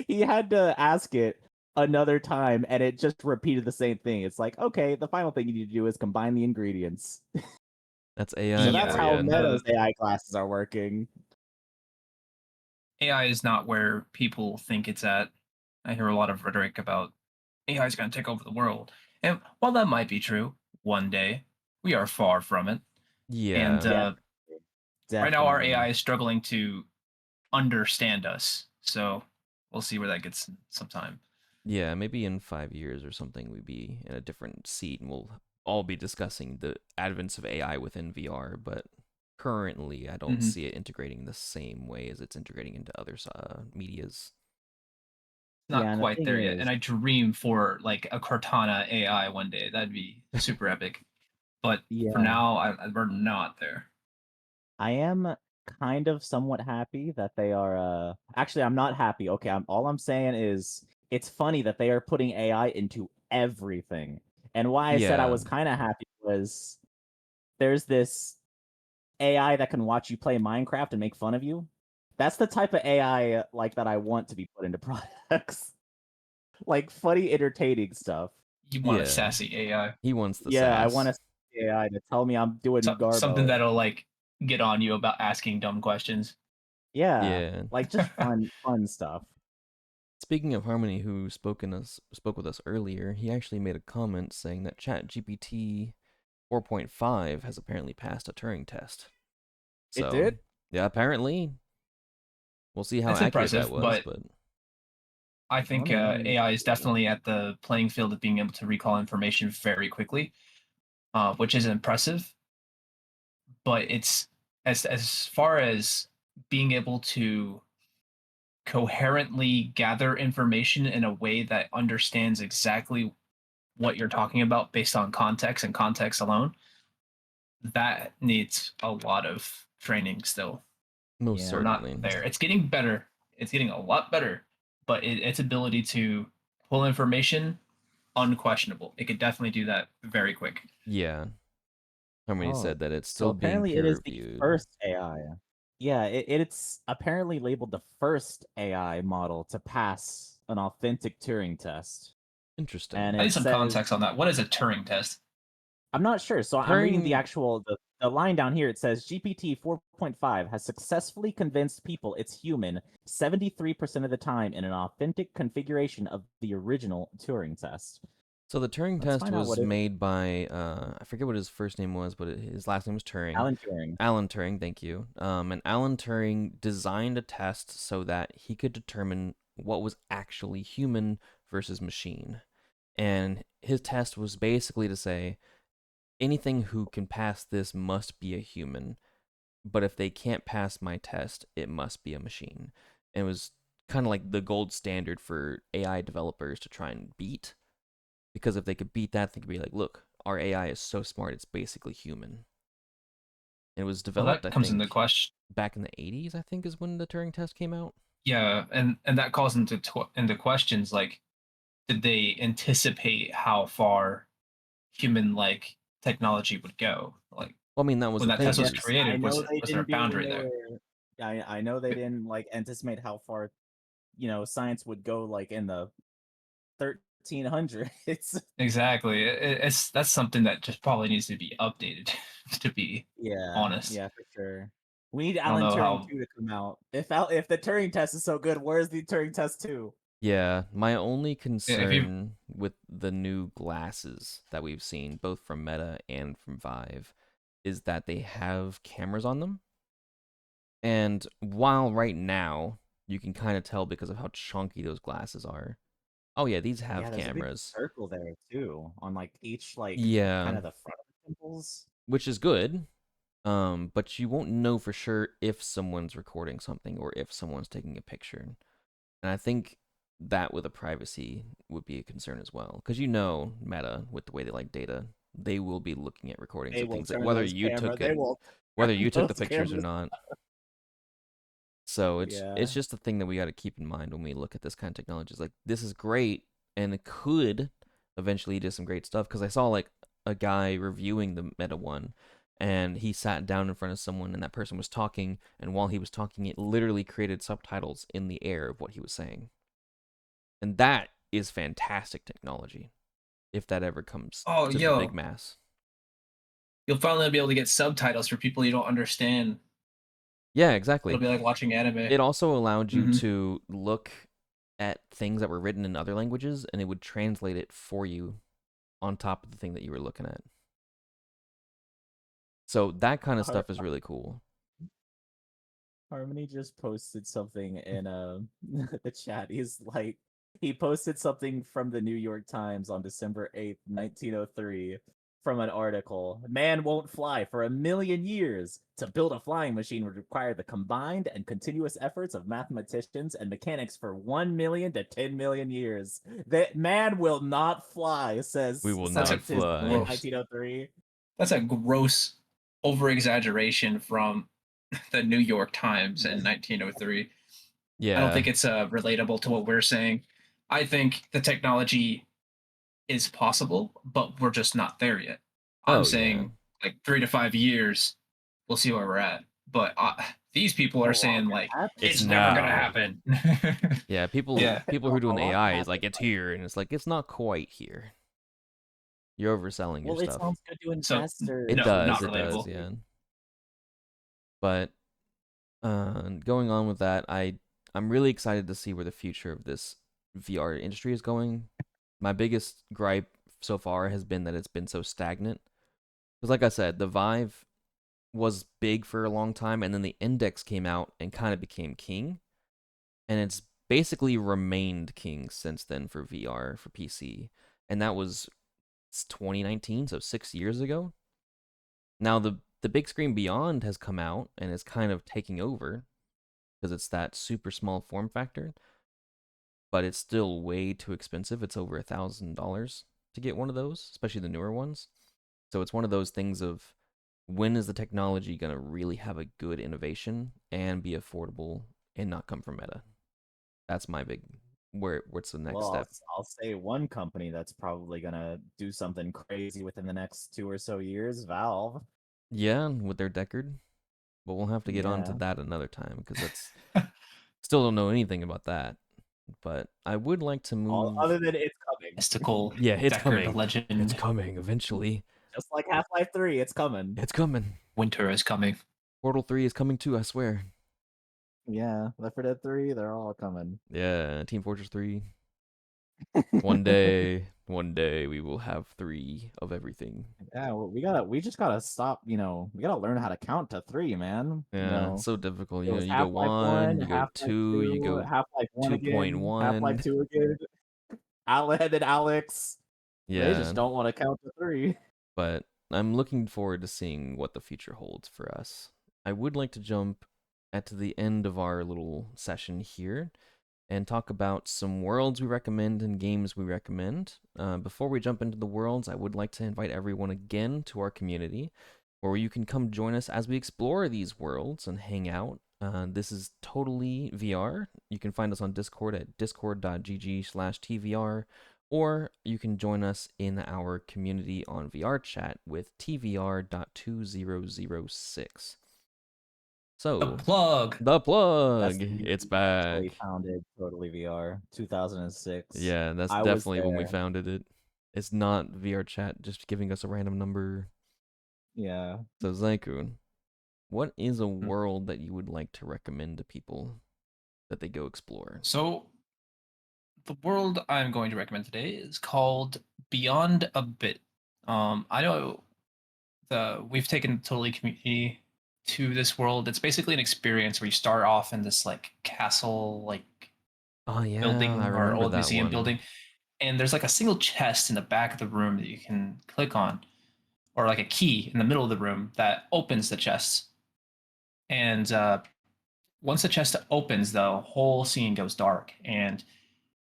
he had to ask it another time, and it just repeated the same thing. It's like, "Okay, the final thing you need to do is combine the ingredients." That's AI So that's for Yeah, how you. Meta's the AI glasses are working. AI is not where people think it's at. I hear a lot of rhetoric about AI is going to take over the world. And while that might be true one day, we are far from it. And Yeah. Yeah, right now, our definitely. AI is struggling to understand us. So we'll see where that gets sometime. Yeah, maybe in 5 years or something we'd be in a different seat and we'll all be discussing the advents of AI within VR, but currently I don't Mhm. see it integrating the same way as it's integrating into other medias. Not Yeah, and the quite thing there yet. And is, I dream for like a Cortana AI one day. That'd be super epic. But for yeah, now, we're not there. I am kind of somewhat happy that they are actually I'm not happy. Okay, all I'm saying is it's funny that they are putting AI into everything. And why I said I Yeah. was kind of happy was there's this AI that can watch you play Minecraft and make fun of you. That's the type of AI like that I want to be put into products. Like funny entertaining stuff. You want a Yeah. sassy AI, He wants the Yeah, I want sass. a AI to tell me I'm doing something Garbo. that'll like get on you about asking dumb questions. Yeah, Yeah. like just fun stuff. Speaking of Harmony, who spoke with us earlier, he actually made a comment saying that ChatGPT 4.5 has apparently passed a Turing test. It So, did? yeah, apparently we'll see how It's accurate that impressive, was, but but I Oh think no, let me AI is definitely at the playing field of being able to recall information very quickly, which is impressive. But it's as far as being able to coherently gather information in a way that understands exactly what you're talking about based on context and context alone, that needs a lot of training still. Most Yeah. We're not certainly. there. It's getting better. It's getting a lot better, but its ability to pull information, unquestionable. It could definitely do that very quick. Yeah. Harmony Oh, said that it's so still being apparently it peer is the reviewed. first AI. Yeah, it's apparently labeled the first AI model to pass an authentic Turing test. Interesting. And I need it some says, context on that. What is a Turing test? I'm not sure. So I'm reading the Turing. actual the line down here. It says GPT 4.5 has successfully convinced people it's human 73% of the time in an authentic configuration of the original Turing test. So the Turing Let's test find out was what it is. made by I forget what his first name was, but his last name was Turing. Alan Turing. Alan Turing, thank you. And Alan Turing designed a test so that he could determine what was actually human versus machine. And his test was basically to say anything who can pass this must be a human, but if they can't pass my test, it must be a machine. And it was kind of like the gold standard for AI developers to try and beat, because if they could beat that, they could be like, look, our AI is so smart, it's basically human. It was Well, developed, that I comes into think, question. back in the 80s, I think, is when the Turing test came out. Yeah, and that calls into questions like, did they anticipate how far human like technology would go? Like Well, I mean, that was when the that thing. test was Is I created, know they was there a didn't do it when boundary they there? were. I know they didn't like anticipate how far, science would go like in the 1300s. Exactly. It's that's something that just probably needs to be updated. To be Yeah, honest, yeah, for sure. We need I don't Alan know Turing how. 2 to come out. If the Turing test is so good, where's the Turing test 2? yeah, my only If you concern with the new glasses that we've seen, both from Meta and from Vive, is that they have cameras on them. And while right now you can kind of tell because of how chunky those glasses are, oh yeah, these Yeah, have there's a big cameras. circle there too on like each Yeah, kind of the front of the temples. which is good. But you won't know for sure if someone's recording something or if someone's taking a picture. And I think that with a privacy would be a concern as well. Because Meta, with the way they like data, they will be looking at recordings They of will things that turn those they will whether turn you took the those pictures or cameras. not. So Yeah. it's just a thing that we got to keep in mind when we look at this kind of technology. It's like, this is great, and it could eventually do some great stuff. Because I saw like a guy reviewing the Meta one, and he sat down in front of someone, and that person was talking, and while he was talking, it literally created subtitles in the air of what he was saying. And that is fantastic technology, if that ever comes Oh, to the big yo, mass. you'll finally be able to get subtitles for people you don't understand. Yeah, It'll exactly. be like watching anime. It also allowed you Hmm. to look at things that were written in other languages, and it would translate it for you on top of the thing that you were looking at. So that kind of Har- stuff is really cool. Harmony just posted something in the chat. He posted something from the New York Times on December 8th, 1903, from an article. Man won't fly for 1,000,000 years. To build a flying machine would require the combined and continuous efforts of mathematicians and mechanics for 1,000,000 to 10,000,000 years. That man will not fly, We says will That's a not scientist in fly. gross. 1903. That's a gross over exaggeration from the New York Times in 1903. I don't Yeah. think it's relatable to what we're saying. I think the technology is possible, but we're just not there yet. I'm Oh, yeah. saying like 3 to 5 years, we'll see where we're at. But these people So are long saying gonna like happen. it's It's never gonna now. happen. Yeah, people Yeah, people who are A doing lot AI is happened. like, it's here, and it's like, it's not quite here. You're overselling your Well, it stuff. sounds good to so It investors. no, does, not it does, relatable. yeah. But going on with that, I'm really excited to see where the future of this VR industry is going. My biggest gripe so far has been that it's been so stagnant. Because, like I said, the Vive was big for a long time, and then the Index came out and kind of became king, and it's basically remained king since then for VR for PC, and that was 2019, so 6 years ago. Now the big screen Beyond has come out and is kind of taking over, because it's that super small form factor, but it's still way too expensive. It's over $1,000 to get one of those, especially the newer ones. So it's one of those things of when is the technology going to really have a good innovation and be affordable and not come from Meta? That's my big what's the next Well, step? I'll say one company that's probably gonna do something crazy within the next 2 or so years, Valve. Yeah, with their Deckard, but we'll have to get on to Yeah. that another time because that's still don't know anything about that. But I would like to move. Other than it's coming. Mystical Yeah, it's Deckard coming. legend. It's coming eventually. Just like Half-Life 3, it's coming. It's coming. Winter is coming. Portal 3 is coming too, I swear. Yeah, Left 4 Dead 3, they're all coming. Yeah, Team Fortress 3. One day we will have 3 of everything. Yeah, well, we just gotta stop. We gotta learn how to count to 3, man. Yeah, it's so difficult. It was You go Half-Life 1, 1, you go Half-Life 2, you 2, go Half-Life 1 again, Half-Life 2.1. 2 again. Aled and Alex. They Yeah, just don't want to count to 3. but I'm looking forward to seeing what the future holds for us. I would like to jump at the end of our little session here and talk about some worlds we recommend and games we recommend. Before we jump into the worlds, I would like to invite everyone again to our community where you can come join us as we explore these worlds and hang out. This is totally VR. You can find us on Discord at discord.gg/TVR, or you can join us in our community on VRChat with TVR.2006. So, The plug. the plug. That's the year It's we actually back. founded Totally VR, 2006. Yeah, that's I was definitely when we there. founded it. It's not VRChat just giving us a random number. Yeah. So, Zyku, what is a Hmm. world that you would like to recommend to people that they go explore? So, the world I'm going to recommend today is called Beyond a Bit. I know we've taken totally community to this world. It's basically an experience where you start off in this like castle like Oh, yeah, I building or remember old that museum one. building, and there's like a single chest in the back of the room that you can click on, or like a key in the middle of the room that opens the chest. And once the chest opens, the whole scene goes dark, and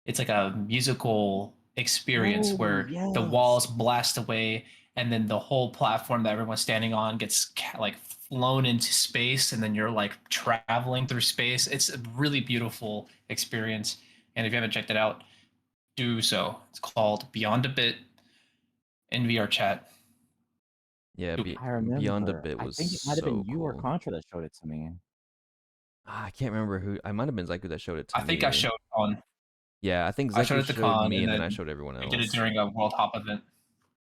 it's like a musical experience Oh, where the yes. walls blast away, and then the whole platform that everyone's standing on gets like flown into space, and then you're like traveling through space. It's a really beautiful experience, and if you haven't checked it out, do so. It's called Beyond a Bit in VRChat. Yeah, I Beyond a remember. Bit I was think it might have been so you or cool. Contra that showed it to me. I can't remember who. I might have been Zyku that showed it to I think I me. showed on. Yeah, I think I showed Zyku it to showed Con, me and and then I then showed everyone we did it else. during a World Hop event.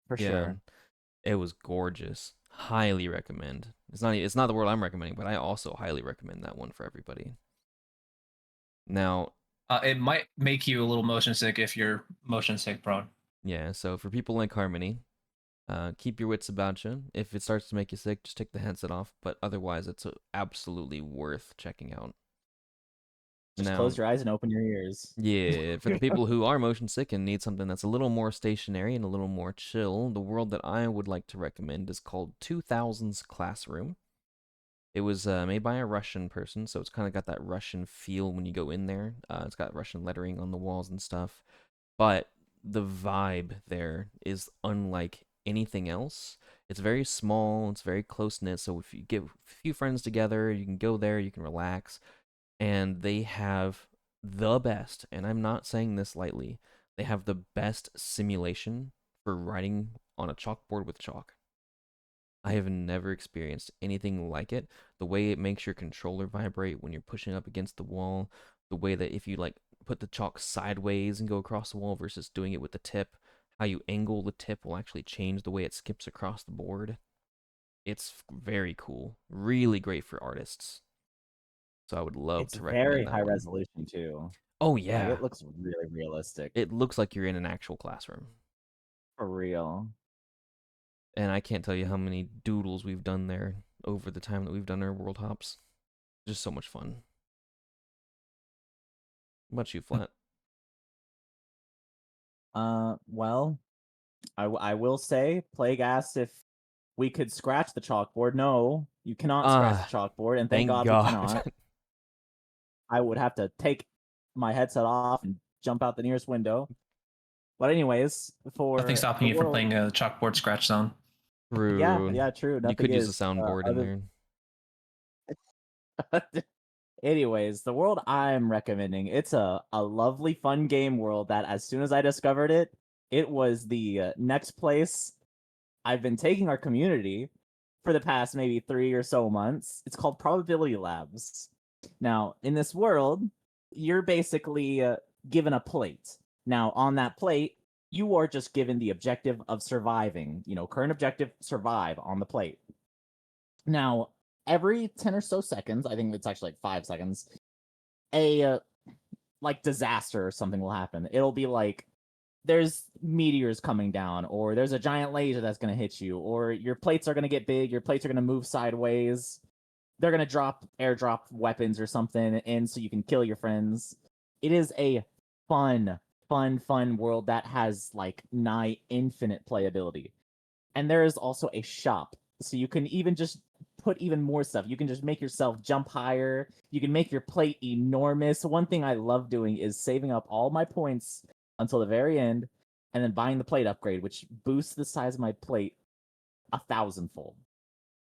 For Yeah, sure. it was gorgeous. Highly recommend. It's not the world I'm recommending, but I also highly recommend that one for everybody. Now, It might make you a little motion sick if you're motion sick prone. yeah, so for people like Harmony, keep your wits about you. If it starts to make you sick, just take the headset off, but otherwise it's absolutely worth checking out. Just Now, close your eyes and open your ears. yeah, for the people who are motion sick and need something that's a little more stationary and a little more chill, the world that I would like to recommend is called 2000's Classroom. It was made by a Russian person, so it's kind of got that Russian feel when you go in there. It's got Russian lettering on the walls and stuff, but the vibe there is unlike anything else. It's very small, it's very close knit, so if you get a few friends together, you can go there, you can relax, and they have the best, and I'm not saying this lightly, they have the best simulation for writing on a chalkboard with chalk. I have never experienced anything like it. The way it makes your controller vibrate when you're pushing up against the wall, the way that if you like put the chalk sideways and go across the wall versus doing it with the tip, how you angle the tip will actually change the way it skips across the board. It's very cool. Really great for artists. So I would love It's to very recommend high that one. resolution too. Oh Like yeah. it looks really realistic. It looks like you're in an actual classroom. For real. And I can't tell you how many doodles we've done there over the time that we've done our world hops. Just so much fun. What about you, Flat? Well, I will say, Plague asked if we could scratch the chalkboard. No, you cannot scratch the Ah, chalkboard, and thank thank God we God. cannot. I would have to take my headset off and jump out the nearest window. But anyways, for Nothing stopping the you from world, playing a chalkboard scratch zone. True. yeah, true. You Nothing could use a is soundboard in other. there. Anyways, the world I'm recommending, it's a lovely, fun game world that as soon as I discovered it, it was the next place I've been taking our community for the past maybe 3 or so months. It's called Probability Labs. Now, in this world, you're basically given a plate. Now, on that plate, you are just given the objective of surviving. Current objective, survive on the plate. Now, every 10 or so seconds, I think it's actually like 5 seconds, a like disaster or something will happen. It'll be like there's meteors coming down, or there's a giant laser that's going to hit you, or your plates are going to get big, your plates are going to move sideways. They're going to airdrop weapons or something in so you can kill your friends. It is a fun world that has like nigh infinite playability. And there is also a shop. So you can even just put even more stuff. You can just make yourself jump higher. You can make your plate enormous. One thing I love doing is saving up all my points until the very end and then buying the plate upgrade, which boosts the size of my plate 1,000-fold.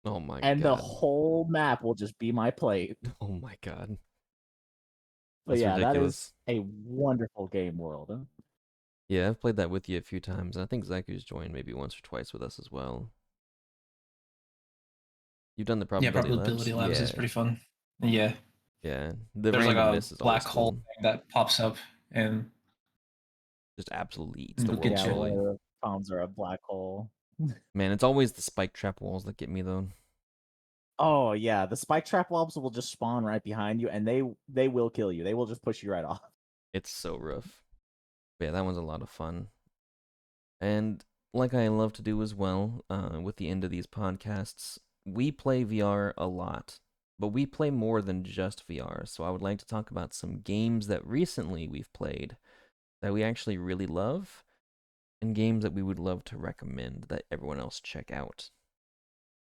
Oh my And god. the whole map will just be my plate. Oh my god. But That's yeah, ridiculous. that is a wonderful game world. Yeah, I've played that with you a few times, and I think Zycu's joined maybe once or twice with us as well. You've done the Yeah, probability probability labs is Yeah. pretty fun. Yeah. Yeah. The There's like a randomness is always black hole cool. thing that pops up and Just absolutely eats the look world at Yeah, one slowly. of the problems are a black hole. Man, it's always the spike trap walls that get me though. Oh yeah, the spike trap mobs will just spawn right behind you, and they will kill you. They will just push you right off. It's so rough. But yeah, that one's a lot of fun. And like I love to do as well, with the end of these podcasts, we play VR a lot, but we play more than just VR. So I would like to talk about some games that recently we've played that we actually really love, and games that we would love to recommend that everyone else check out.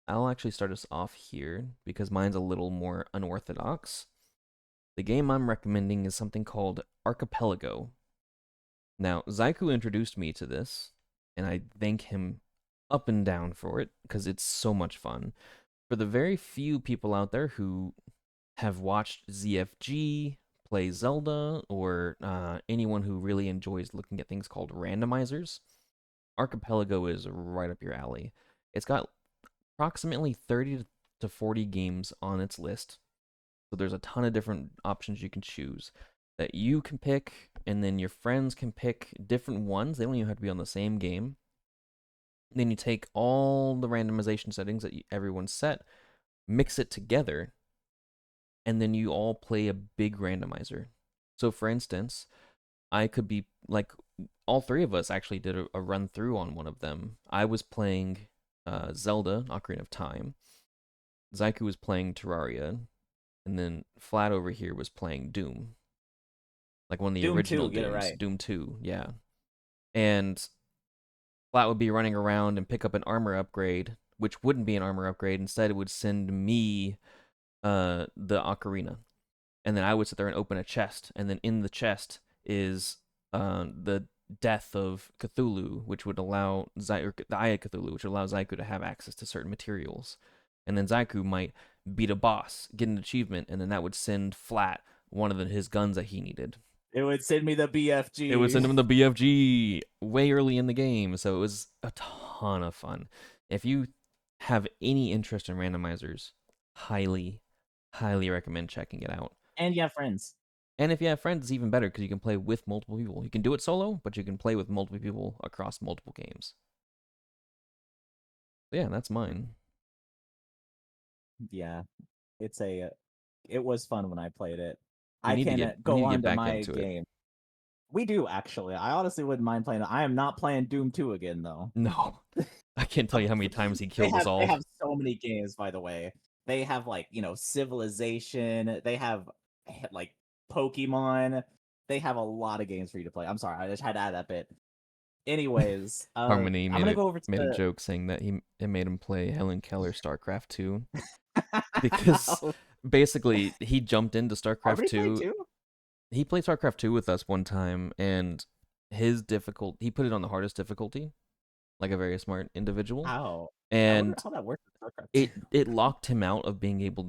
I'll actually start us off here because mine's a little more unorthodox. The game I'm recommending is something called Archipelago. Now, Zycu introduced me to this, and I thank him up and down for it because it's so much fun. For the very few people out there who have watched ZFG play Zelda, or anyone who really enjoys looking at things called randomizers, Archipelago is right up your alley. It's got approximately 30 to 40 games on its list. So there's a ton of different options you can choose that you can pick, and then your friends can pick different ones. They don't even have to be on the same game. Then you take all the randomization settings that everyone's set, mix it together, and then you all play a big randomizer. So for instance, I could be like, all three of us actually did a run through on one of them. I was playing Zelda Ocarina of Time. Zycu was playing Terraria, and then Flat over here was playing Doom, like one of the Doom original 2, get it Dooms, right. Doom 2, yeah. And Flat would be running around and pick up an armor upgrade, which wouldn't be an armor upgrade. Instead, it would send me the ocarina, and then I would sit there and open a chest, and then in the chest is the death of Cthulhu, which would allow the Eye of Cthulhu, which would allow Zyku to have access to certain materials. And then Zyku might beat a boss, get an achievement, and then that would send Flat one of his guns that he needed. It would send me the BFG. It would send him the BFG way early in the game, so it was a ton of fun. If you have any interest in randomizers, highly recommend checking it out. And you have friends. And if you have friends, it's even better because you can play with multiple people. You can do it solo, but you can play with multiple people across multiple games. So yeah, that's mine. Yeah, it was fun when I played it. We I need to can get go on to back my into it. game. We do actually. I honestly wouldn't mind playing it. I am not playing Doom 2 again though. No, I can't tell you how many times he killed us all. They have so many games, by the way. They have like Civilization. They have like Pokemon. They have a lot of games for you to play. I'm sorry, I just had to add that bit. Anyways, Harmony I'm gonna go over to made a joke saying that it made him play Helen Keller StarCraft 2 because basically, he jumped into StarCraft Harmony played 2. too? He played StarCraft 2 with us one time, and he put it on the hardest difficulty, like a very smart individual, How? I wonder and how that worked with StarCraft 2. it locked him out of being able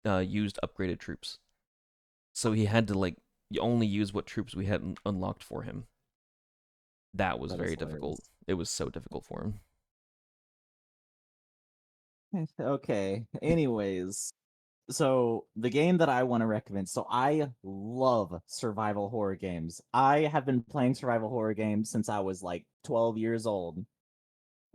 to use upgraded troops. So he had to like only use what troops we had unlocked for him. That was That is very difficult. hilarious. It was so difficult for him. Okay. Anyways, so the game that I want to recommend. So I love survival horror games. I have been playing survival horror games since I was like 12 years old.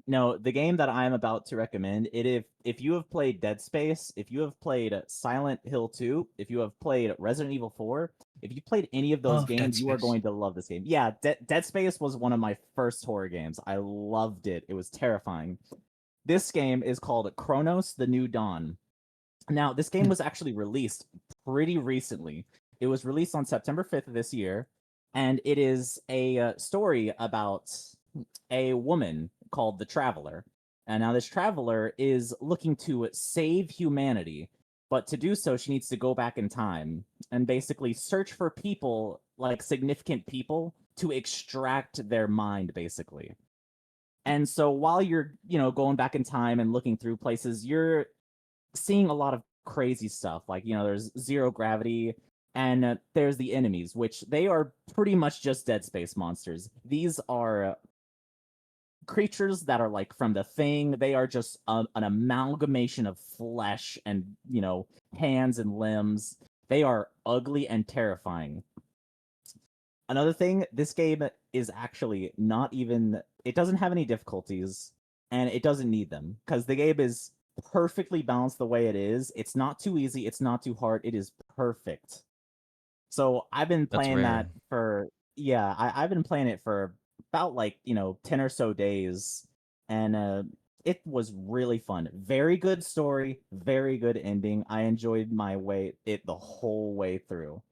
No, the game that I'm about to recommend, if you have played Dead Space, if you have played Silent Hill 2, if you have played Resident Evil 4, if you played any of those Love Dead games, you are Space. going to love this game. Yeah, Dead Space was one of my first horror games. I loved it. It was terrifying. This game is called Chronos: The New Dawn. Now, this game was actually released pretty recently. It was released on September 5th of this year, and it is a story about a woman called the Traveler. And now this Traveler is looking to save humanity, but to do so, she needs to go back in time and basically search for people, like significant people, to extract their mind, basically. And so while you're, going back in time and looking through places, you're seeing a lot of crazy stuff. Like, there's zero gravity, and there's the enemies, which they are pretty much just Dead Space monsters. These are creatures that are like from the Thing. They are just an amalgamation of flesh and, hands and limbs. They are ugly and terrifying. Another thing, this game is actually not even, it doesn't have any difficulties, and it doesn't need them, because the game is perfectly balanced the way it is. It's not too easy, it's not too hard, it is perfect. So I've been That's playing rare. that for, yeah, I've been playing it for about like, 10 or so days, and it was really fun. Very good story, very good ending. I enjoyed it the whole way through.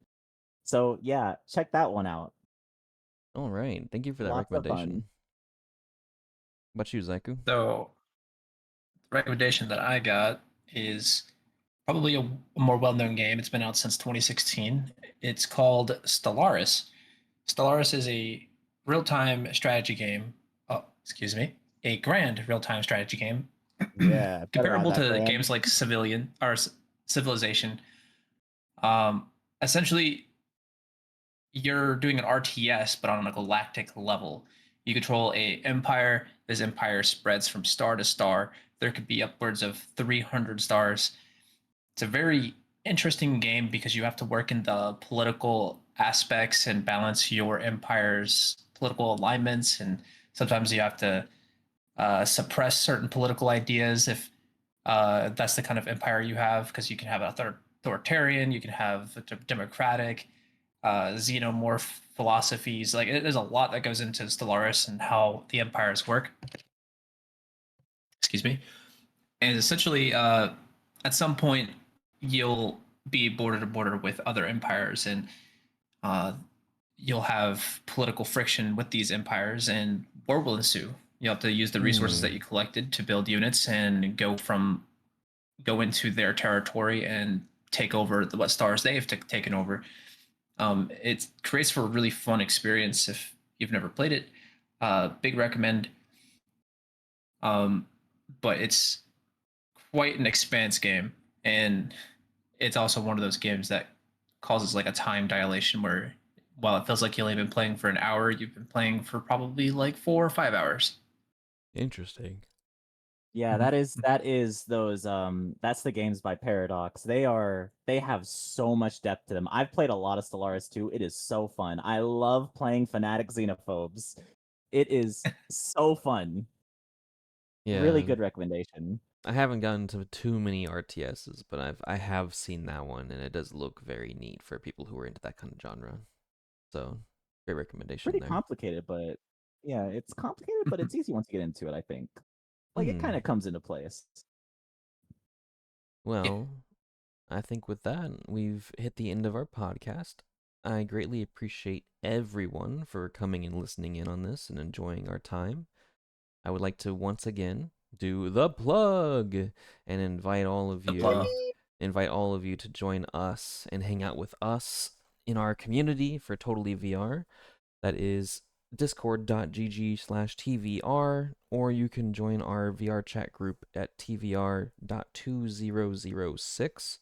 So yeah, check that one out. All right. Thank you for that Lots of fun. recommendation. What about you, Zyku? So, the recommendation that I got is probably a more well-known game. It's been out since 2016. It's called Stellaris. Stellaris is a real-time strategy game. Oh, excuse me, a grand real-time strategy game, Yeah, better add comparable that to brand. games like Civilization. Um, Essentially, you're doing an RTS, but on a galactic level. You control a empire. This empire spreads from star to star. There could be upwards of 300 stars. It's a very interesting game because you have to work in the political aspects and balance your empire's political alignments, and sometimes you have to suppress certain political ideas if that's the kind of empire you have, because you can have authoritarian, you can have democratic, xenomorph philosophies. Like there's a lot that goes into Stellaris and how the empires work. Excuse me. And essentially, at some point, you'll be border to border with other empires, and uh, you'll have political friction with these empires, and war will ensue. You have to use the resources that you collected to build units and go into their territory and take over what stars they have taken over. It creates for a really fun experience if you've never played it. Big recommend. But it's quite an expanse game, and it's also one of those games that causes like a time dilation where while it feels like you've only been playing for an hour, you've been playing for probably like 4 or 5 hours. Interesting. Yeah, that is those that's the games by Paradox. They have so much depth to them. I've played a lot of Stellaris too. It is so fun. I love playing fanatic xenophobes. It is so fun. Really Yeah. good recommendation. I haven't gotten to too many RTSs, but I have seen that one, and it does look very neat for people who are into that kind of genre. So, great recommendation Pretty there. complicated, but yeah, it's complicated, but it's easy once you get into it, I think. Like it kind Hmm. of comes into place. Yeah. Well, I think with that, we've hit the end of our podcast. I greatly appreciate everyone for coming and listening in on this and enjoying our time. I would like to once again do the plug and invite all of The you plug. invite all of you to join us and hang out with us in our community for Totally VR. That is discord.gg/TVR, or you can join our VRChat group at TVR.2006.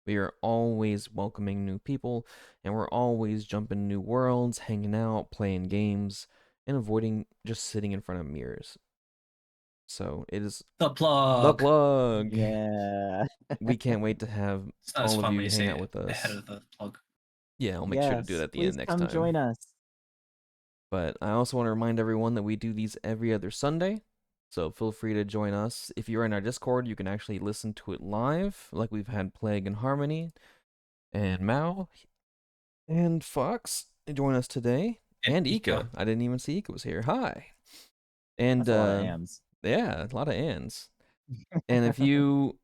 We are always welcoming new people, and we're always jumping new worlds, hanging out, playing games, and avoiding just sitting in front of mirrors. So it is The plug. the plug. Yeah. We can't wait to have It's not as all of fun when you you hang say out it with ahead us. of the plug. Yeah, I'll make sure to do it at the Please end next come time. join us. But I also want to remind everyone that we do these every other Sunday. So feel free to join us. If you're in our Discord, you can actually listen to it live, like we've had Plague and Harmony, and Mao, and Fox join us today, and Ika. I didn't even see Ika was here. Hi. And That's a lot of AMs. yeah, a lot of ands. And if you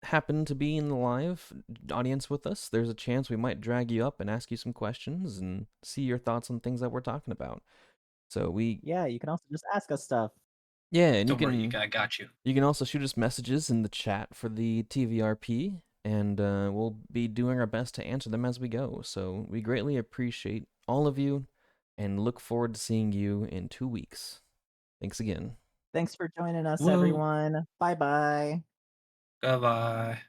happen to be in the live audience with us, there's a chance we might drag you up and ask you some questions and see your thoughts on things that we're talking about. So Yeah, you can also just ask us stuff. yeah, and Don't worry, I got you. You can also shoot us messages in the chat for the TVRP, and we'll be doing our best to answer them as we go. So we greatly appreciate all of you, and look forward to seeing you in 2 weeks. Thanks again. Thanks for joining us, Woo. everyone. Bye-bye. Goodbye.